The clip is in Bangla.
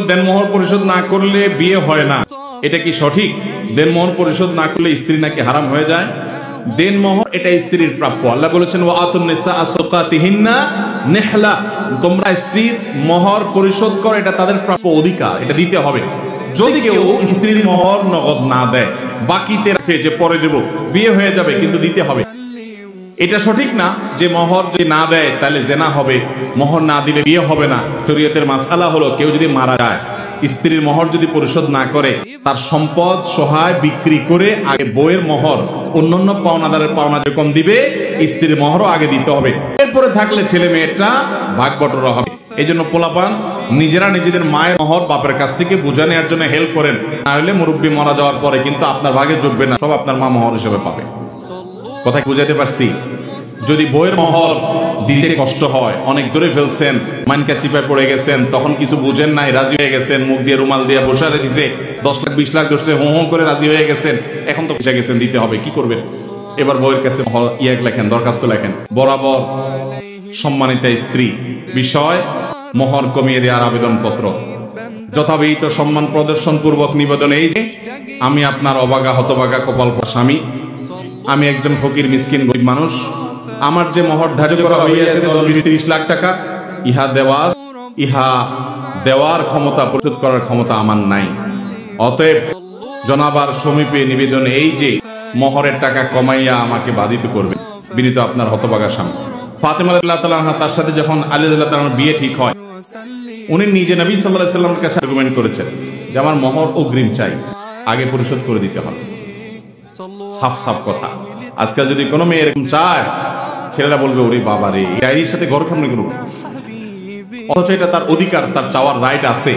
দেনমোহর পরিশোধ না করলে বিয়ে হয় না, এটা কি সঠিক? দেনমোহর পরিশোধ না করলে স্ত্রী নাকি হারাম হয়ে যায়? দেনমোহর এটা স্ত্রীর প্রাপ্য। আল্লাহ বলেছেন ওয়া আতুন নিসা আসকাতিহিন্না নিহলা, তোমরা স্ত্রীর মোহর পরিশোধ করো, এটা তাদের প্রাপ্য অধিকার, এটা দিতে হবে। যদি কেউ স্ত্রীর মোহর নগদ না দেয়, বাকিতে রাখে যে পরে দেব, বিয়ে হয়ে যাবে কিন্তু দিতে হবে, এটা সঠিক না। যে মোহর যদি না দেয় তাহলে জেনা হবে, মোহর না দিলে বিয়ে হবে না। শরীয়তের মাসআলা হলো কেউ যদি মারা যায়, স্ত্রীর মোহর যদি পরিশোধ না করে, তার সম্পদ সহায় বিক্রি করে আগে বইয়ের মোহর অন্যান্য পাওনাদারের পাওনা যেরকম দিবে, স্ত্রীর মোহরও আগে দিতে হবে। এরপরে থাকলে ছেলে মেয়েটা ভাগ বটরা হবে। এই জন্য পোলাপান নিজেরা নিজেদের মায়ের মোহর বাপের কাছ থেকে বুঝে নেওয়ার জন্য হেল্প করেন, না হলে মুরব্বী মারা যাওয়ার পরে কিন্তু আপনার ভাগে জুটবে না, সব আপনার মা মোহর হিসেবে পাবে। কথা বুঝাতে পারছি? যদি বইয়ের মোহর দিতে কষ্ট হয়, অনেক ধরে ফেলছেন, মানকা চিপায় পড়ে গেছেন, তখন কিছু বুঝেন নাই, রাজি হয়ে গেছেন, মুখ দিয়ে রুমাল দিয়ে বসারে দিছে, 10 লাখ 20 লাখ ধরছে, হো হো করে রাজি হয়ে গেছেন, এখন তো ফেসে গেছেন, দিতে হবে, কি করবেন? এবার বইয়ের কাছে লেখেন, দরখাস্ত লেখেন, বরাবর সম্মানিতা স্ত্রী বিষয় মোহর কমিয়ে দেওয়ার আবেদনপত্র যথাবিহিত সম্মান প্রদর্শন পূর্বক নিবেদন এই যে, আমি আপনার অবাগা হতবাগা কপালপোড়া স্বামী, আমি একজন ফকির মিসকিন গরিব মানুষ, আমার যে মোহর ধার্য করা হইয়াছে 30 লাখ টাকা, ইহা দেওয়ার ক্ষমতা, পরিশোধ করার ক্ষমতা আমার নাই। অতএব জনাবার সমীপে নিবেদন এই যে, মোহরের টাকা কমাইয়া আমাকে বাধিত করবে। বিনীত আপনার হতভাগা স্বামী। ফাতেমা রাদিয়াল্লাহু তাআলা আনহা, তার সাথে যখন আলী রাদিয়াল্লাহু তাআলার বিয়ে ঠিক হয়, উনি নিজে নবী সাল্লাল্লাহু আলাইহি ওয়াসাল্লামের কাছে আর্গুমেন্ট করেছেন যে আমার মোহর অগ্রিম চাই, আগে পরিশোধ করে দিতে হবে। সাফ সাফ কথা। আজকাল যদি কোনো মেয়ে এরকম চায়, ছেলেরা বলবে ওরে বাবা রে, এই ডায়েরির সাথে ঘর কেমনে করব? অথচ এটা তার অধিকার, তার চাওয়ার রাইট আছে।